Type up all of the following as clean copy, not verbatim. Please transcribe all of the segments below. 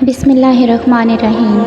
بسم اللہ الرحمن الرحیم۔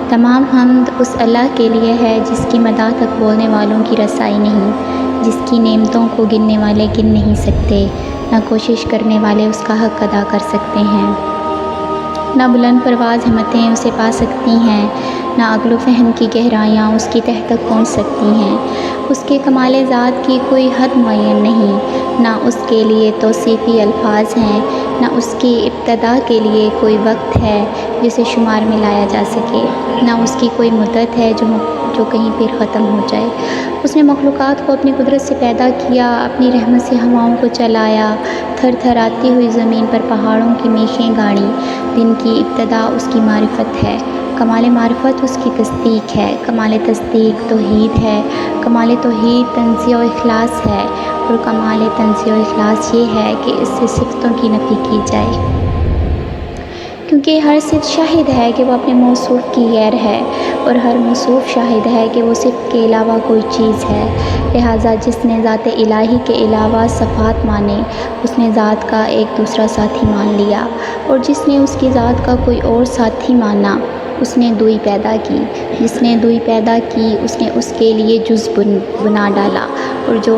تمام حمد اس اللہ کے لیے ہے جس کی مداح تک بولنے والوں کی رسائی نہیں، جس کی نعمتوں کو گننے والے گن نہیں سکتے، نہ کوشش کرنے والے اس کا حق ادا کر سکتے ہیں، نہ بلند پرواز ہمتیں اسے پا سکتی ہیں، نہ عقل و فہم کی گہرائیاں اس کی تہ تک پہنچ سکتی ہیں۔ اس کے کمال ذات کی کوئی حد معین نہیں، نہ اس کے لیے توصیفی الفاظ ہیں، نہ اس کی ابتدا کے لیے کوئی وقت ہے جسے شمار میں لایا جا سکے، نہ اس کی کوئی مدت ہے جو کہیں پھر ختم ہو جائے۔ اس نے مخلوقات کو اپنی قدرت سے پیدا کیا، اپنی رحمت سے ہواؤں کو چلایا، تھر تھر آتی ہوئی زمین پر پہاڑوں کی میخیں گاڑیں۔ دن کی ابتدا اس کی معرفت ہے، کمال معرفت اس کی تصدیق ہے، کمال تصدیق توحید ہے، کمال توحید تنزیہ و اخلاص ہے، اور کمال تنزیہ و اخلاص یہ ہے کہ اس سے صفتوں کی نفی کی جائے، کیونکہ ہر صفت شاہد ہے کہ وہ اپنے موصوف کی غیر ہے، اور ہر موصوف شاہد ہے کہ وہ صفت کے علاوہ کوئی چیز ہے۔ لہٰذا جس نے ذات الہی کے علاوہ صفات مانے، اس نے ذات کا ایک دوسرا ساتھی مان لیا، اور جس نے اس کی ذات کا کوئی اور ساتھی مانا، اس نے دوئی پیدا کی۔ جس نے دوئی پیدا کی، اس نے اس کے لیے جز بنا ڈالا، اور جو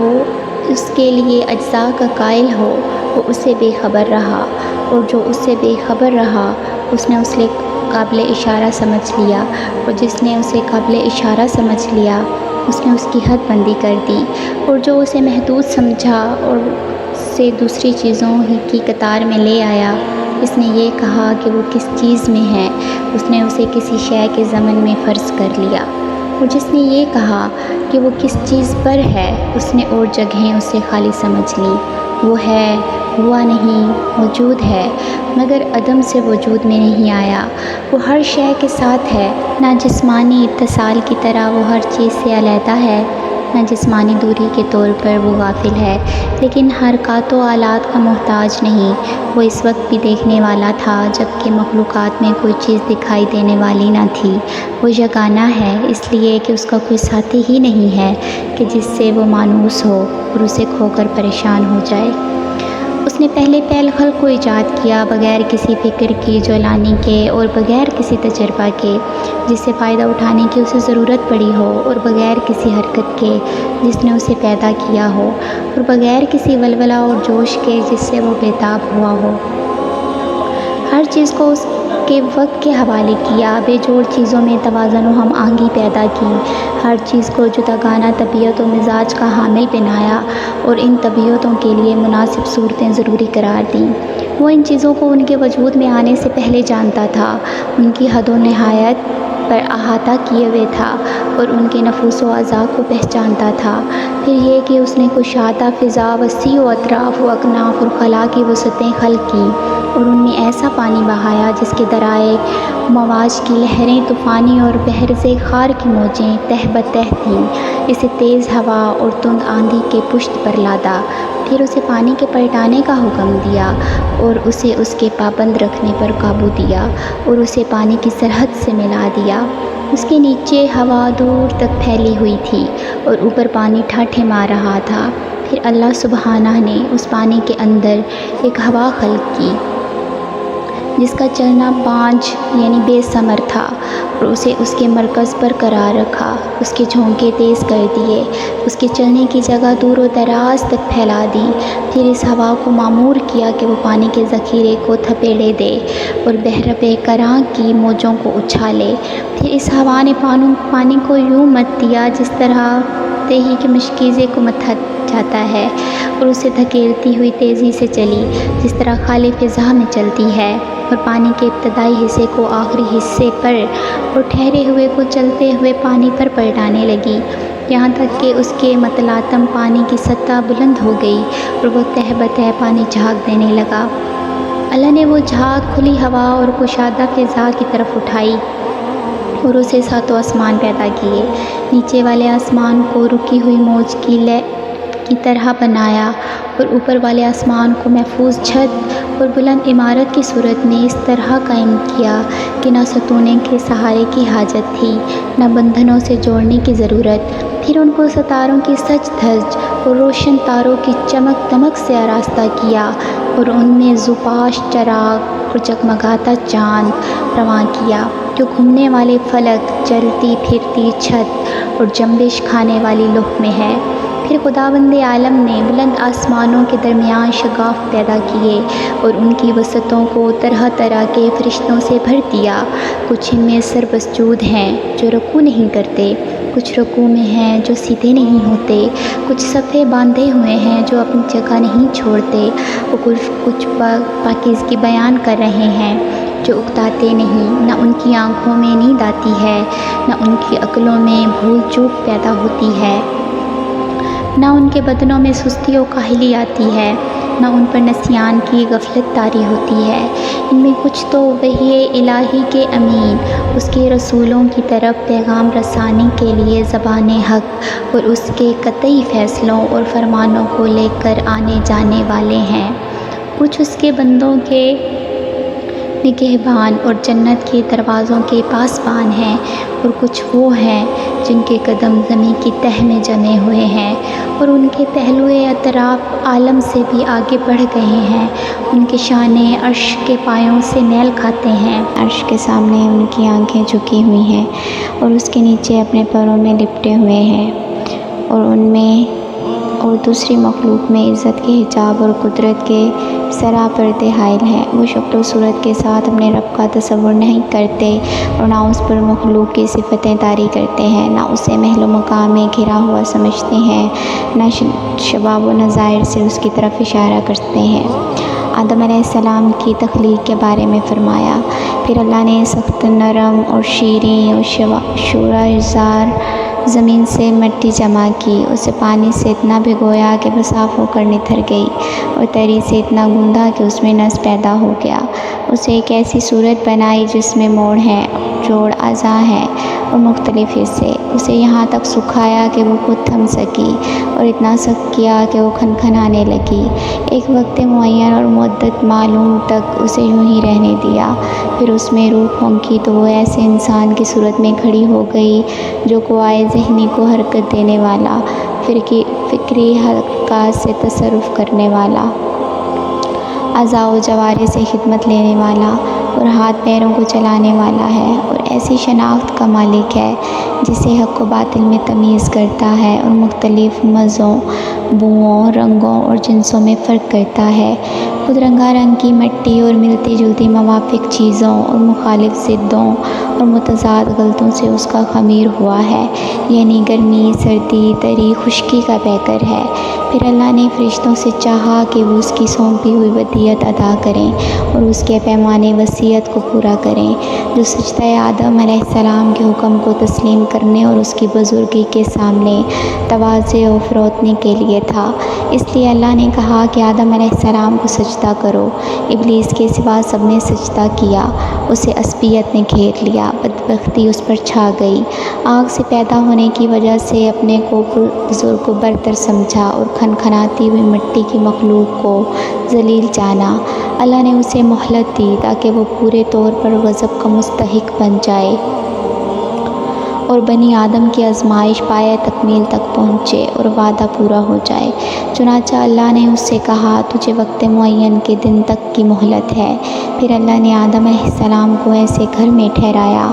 اس کے لیے اجزاء کا قائل ہو وہ اس سے بے خبر رہا، اور جو اس سے بے خبر رہا اس نے اسے قابل اشارہ سمجھ لیا، اور جس نے اسے قابل اشارہ سمجھ لیا اس نے اس کی حد بندی کر دی، اور جو اسے محدود سمجھا اور اسے دوسری چیزوں ہی کی قطار میں لے آیا، اس نے یہ کہا کہ وہ کس چیز میں ہے، اس نے اسے کسی شے کے ضمن میں فرض کر لیا، اور جس نے یہ کہا کہ وہ کس چیز پر ہے، اس نے اور جگہیں اس سے خالی سمجھ لیں۔ وہ ہے، ہوا نہیں، موجود ہے، مگر عدم سے وجود میں نہیں آیا۔ وہ ہر شے کے ساتھ ہے، نہ جسمانی اتصال کی طرح وہ ہر چیز سے علیحدہ ہے، نہ جسمانی دوری کے طور پر وہ غافل ہے، لیکن حرکات و آلات کا محتاج نہیں۔ وہ اس وقت بھی دیکھنے والا تھا جب کہ مخلوقات میں کوئی چیز دکھائی دینے والی نہ تھی۔ وہ یگانہ ہے اس لیے کہ اس کا کوئی ساتھی ہی نہیں ہے کہ جس سے وہ مانوس ہو اور اسے کھو کر پریشان ہو جائے۔ اس نے پہلے پہل خلق کو ایجاد کیا، بغیر کسی فکر کی جولانی کے اور بغیر کسی تجربہ کے جس سے فائدہ اٹھانے کی اسے ضرورت پڑی ہو، اور بغیر کسی حرکت کے جس نے اسے پیدا کیا ہو، اور بغیر کسی ولولہ اور جوش کے جس سے وہ بیتاب ہوا ہو۔ ہر چیز کو اس کے وقت کے حوالے کیا، بے جوڑ چیزوں میں توازن و ہم آہنگی پیدا کی، ہر چیز کو جداگانہ طبیعت و مزاج کا حامل بنایا، اور ان طبیعتوں کے لیے مناسب صورتیں ضروری قرار دیں۔ وہ ان چیزوں کو ان کے وجود میں آنے سے پہلے جانتا تھا، ان کی حد و نہایت پر احاطہ کیے ہوئے تھا، اور ان کے نفوس و اعضاء کو پہچانتا تھا۔ پھر یہ کہ اس نے کشادہ فضا، وسیع و اطراف و اکناف اور خلا کی وسعتیں خلق کیں، اور ان میں ایسا پانی بہایا جس کے درائے مواج کی لہریں طوفانی اور بحر خار کی موجیں تہ بتہ تھیں، اسے تیز ہوا اور تند آندھی کے پشت پر لادا، پھر اسے پانی کے پلٹانے کا حکم دیا، اور اسے اس کے پابند رکھنے پر قابو دیا، اور اسے پانی کی سرحد سے ملا دیا۔ اس کے نیچے ہوا دور تک پھیلی ہوئی تھی، اور اوپر پانی ٹھاٹھے مار رہا تھا۔ پھر اللہ سبحانہ نے اس پانی کے اندر ایک ہوا خلق کی جس کا چلنا پانچ یعنی بے ثمر تھا، اور اسے اس کے مرکز پر قرار رکھا، اس کے جھونکے تیز کر دیے، اس کے چلنے کی جگہ دور و دراز تک پھیلا دی۔ پھر اس ہوا کو مامور کیا کہ وہ پانی کے ذخیرے کو تھپیڑے دے اور بحر بے کراں کی موجوں کو اچھالے۔ پھر اس ہوا نے پانی کو یوں مت دیا جس طرح تہی کے مشکیزے کو متھا جاتا ہے، اور اسے دھکیلتی ہوئی تیزی سے چلی جس طرح خالی فضا میں چلتی ہے، اور پانی کے ابتدائی حصے کو آخری حصے پر اور ٹھہرے ہوئے کو چلتے ہوئے پانی پر پلٹانے لگی، یہاں تک کہ اس کے متلاطم پانی کی سطح بلند ہو گئی، اور وہ تہ بتہ پانی جھاگ دینے لگا۔ اللہ نے وہ جھاگ کھلی ہوا اور کشادہ فضا کی طرف اٹھائی، اور اسے ساتوں آسمان پیدا کیے۔ نیچے والے آسمان کو رکی ہوئی موج کی طرح بنایا، اور اوپر والے آسمان کو محفوظ چھت اور بلند عمارت کی صورت میں اس طرح قائم کیا کہ نہ ستونے کے سہارے کی حاجت تھی، نہ بندھنوں سے جوڑنے کی ضرورت۔ پھر ان کو ستاروں کی سج دھج اور روشن تاروں کی چمک دمک سے آراستہ کیا اور ان میں زوپاش چراغ اور جگمگاتا چاند رواں کیا جو گھومنے والے فلک، چلتی پھرتی چھت اور جنبش کھانے والی لوح میں ہے۔ پھر خداوند عالم نے بلند آسمانوں کے درمیان شگاف پیدا کیے اور ان کی وسطوں کو طرح طرح کے فرشتوں سے بھر دیا۔ کچھ ان میں سربسجود ہیں جو رکوع نہیں کرتے، کچھ رکوع میں ہیں جو سیدھے نہیں ہوتے، کچھ صفے باندھے ہوئے ہیں جو اپنی جگہ نہیں چھوڑتے، اور کچھ پاکیزگی بیان کر رہے ہیں جو اکتاتے نہیں۔ نہ ان کی آنکھوں میں نیند آتی ہے، نہ ان کی عقلوں میں بھول چوک پیدا ہوتی ہے، نہ ان کے بدنوں میں سستی و کاہلی آتی ہے، نہ ان پر نسیان کی غفلت طاری ہوتی ہے۔ ان میں کچھ تو وحی الہی کے امین، اس کے رسولوں کی طرف پیغام رسانی کے لیے زبان حق اور اس کے قطعی فیصلوں اور فرمانوں کو لے کر آنے جانے والے ہیں۔ کچھ اس کے بندوں کے نگہبان اور جنت کے دروازوں کے پاسبان ہیں، اور کچھ وہ ہیں جن کے قدم زمین کی تہ میں جمے ہوئے ہیں اور ان کے پہلوئے اطراف عالم سے بھی آگے بڑھ گئے ہیں۔ ان کے شانے عرش کے پایوں سے میل کھاتے ہیں، عرش کے سامنے ان کی آنکھیں جھکی ہوئی ہیں اور اس کے نیچے اپنے پروں میں لپٹے ہوئے ہیں، اور ان میں اور دوسری مخلوق میں عزت کے حجاب اور قدرت کے سراپردے حائل ہیں۔ وہ شکل و صورت کے ساتھ اپنے رب کا تصور نہیں کرتے اور نہ اس پر مخلوق کی صفتیں طاری کرتے ہیں، نہ اسے محل و مقام میں گھرا ہوا سمجھتے ہیں، نہ شباب و نظائر سے اس کی طرف اشارہ کرتے ہیں۔ آدم علیہ السلام کی تخلیق کے بارے میں فرمایا، پھر اللہ نے سخت نرم اور شیریں اور شورائزار زمین سے مٹی جمع کی، اسے پانی سے اتنا بھگویا کہ وہ صاف ہو کر نتھر گئی، اور تری سے اتنا گوندھا کہ اس میں نس پیدا ہو گیا۔ اسے ایک ایسی صورت بنائی جس میں موڑ ہیں، جوڑ اعضاء ہیں اور مختلف حصے۔ اسے یہاں تک سکھایا کہ وہ خود تھم سکی، اور اتنا سخت کیا کہ وہ کھنکھنانے لگی۔ ایک وقت معین اور مدت معلوم تک اسے یوں ہی رہنے دیا، پھر اس میں روح پھونکی تو وہ ایسے انسان کی صورت میں کھڑی ہو گئی جو قوائے ذہنی کو حرکت دینے والا، فکری حرکات سے تصرف کرنے والا، اعضاء و جوارح سے خدمت لینے والا اور ہاتھ پیروں کو چلانے والا ہے، اور ایسی شناخت کا مالک ہے جسے حق و باطل میں تمیز کرتا ہے اور مختلف مزوں، بوؤں، رنگوں اور جنسوں میں فرق کرتا ہے۔ خود رنگا رنگ کی مٹی اور ملتی جلتی موافق چیزوں اور مخالف ضدوں اور متضاد غلطوں سے اس کا خمیر ہوا ہے، یعنی گرمی، سردی، تری، خشکی کا پیکر ہے۔ پھر اللہ نے فرشتوں سے چاہا کہ وہ اس کی سونپی ہوئی ودیعت ادا کریں اور اس کے پیمانے وصیت کو پورا کریں جو سجدہ آدم علیہ السلام کے حکم کو تسلیم کرنے اور اس کی بزرگی کے سامنے تواضع و فروتنی کے لیے تھا۔ اس لیے اللہ نے کہا کہ آدم علیہ السلام کو سجدہ کرو۔ ابلیس کے سوا سب نے سجدہ کیا، اسے عصبیت نے گھیر لیا، بدبختی اس پر چھا گئی۔ آگ سے پیدا ہونے کی وجہ سے اپنے کو بزرگ و برتر سمجھا اور کھنکھناتی ہوئی مٹی کی مخلوق کو ذلیل جانا۔ اللہ نے اسے مہلت دی تاکہ وہ پورے طور پر غضب کا مستحق بن جائے اور بنی آدم کی آزمائش پایۂ تکمیل تک پہنچے اور وعدہ پورا ہو جائے۔ چنانچہ اللہ نے اس سے کہا، تجھے وقت معین کے دن تک کی مہلت ہے۔ پھر اللہ نے آدم علیہ السلام کو ایسے گھر میں ٹھہرایا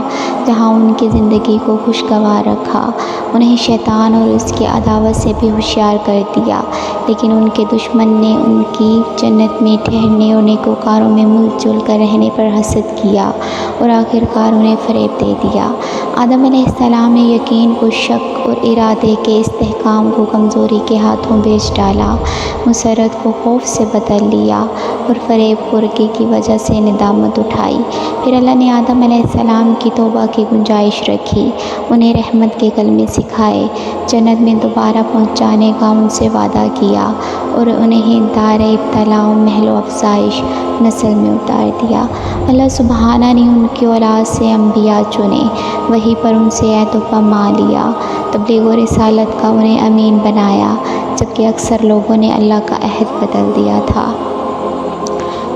جہاں ان کی زندگی کو خوشگوار رکھا۔ انہیں شیطان اور اس کی عداوت سے بھی ہوشیار کر دیا، لیکن ان کے دشمن نے ان کی جنت میں ٹھہرنے اور نیکوکاروں میں مل جل کر رہنے پر حسد کیا اور آخرکار انہیں فریب دے دیا۔ آدم علیہ السلام نے یقین کو شک اور ارادے کے استحکام کو کمزوری کے ہاتھوں بیچ ڈالا، مسرت کو خوف سے بدل لیا اور فریب خورکی کی وجہ سے ندامت اٹھائی۔ پھر اللہ نے آدم علیہ السلام کی توبہ کی گنجائش رکھی، انہیں رحمت کے کلمے سکھائے، جنت میں دوبارہ پہنچانے کا ان سے وعدہ کیا اور انہیں دار ابتلاء و محل و افزائش نسل میں اتار دیا۔ اللہ سبحانہ نے ان کی اولاد سے انبیاء چنے، وحی پر ان سے عہد و پیمان لیا، تبلیغ و رسالت کا انہیں امین بنایا، جبکہ اکثر لوگوں نے اللہ کا عہد بدل دیا تھا۔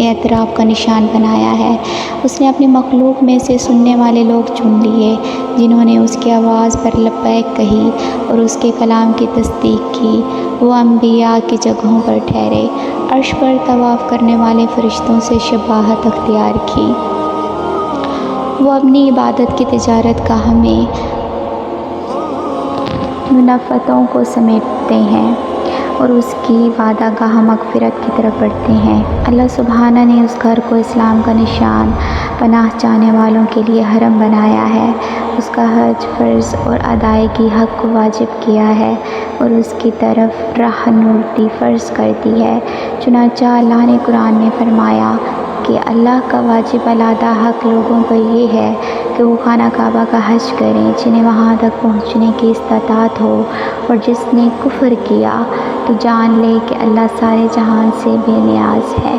اعتراف کا نشان بنایا ہے۔ اس نے اپنی مخلوق میں سے سننے والے لوگ چن لیے جنہوں نے اس کی آواز پر لبیک کہی اور اس کے کلام کی تصدیق کی۔ وہ انبیاء کی جگہوں پر ٹھہرے، عرش پر طواف کرنے والے فرشتوں سے شباہت اختیار کی۔ وہ اپنی عبادت کی تجارت گاہ میں منفتوں کو سمیٹتے ہیں اور اس کی وعدہ گاہ مغفرت کی طرف بڑھتے ہیں۔ اللہ سبحانہ نے اس گھر کو اسلام کا نشان، پناہ چاہنے والوں کے لیے حرم بنایا ہے۔ اس کا حج فرض اور ادائیگی حق کو واجب کیا ہے اور اس کی طرف راہنمودی فرض کر دی ہے۔ چنانچہ اللہ نے قرآن میں فرمایا کہ اللہ کا واجب العادہ حق لوگوں پر یہ ہے کہ وہ خانہ کعبہ کا حج کریں جنہیں وہاں تک پہنچنے کی استطاعت ہو، اور جس نے کفر کیا تو جان لے کہ اللہ سارے جہان سے بے نیاز ہے۔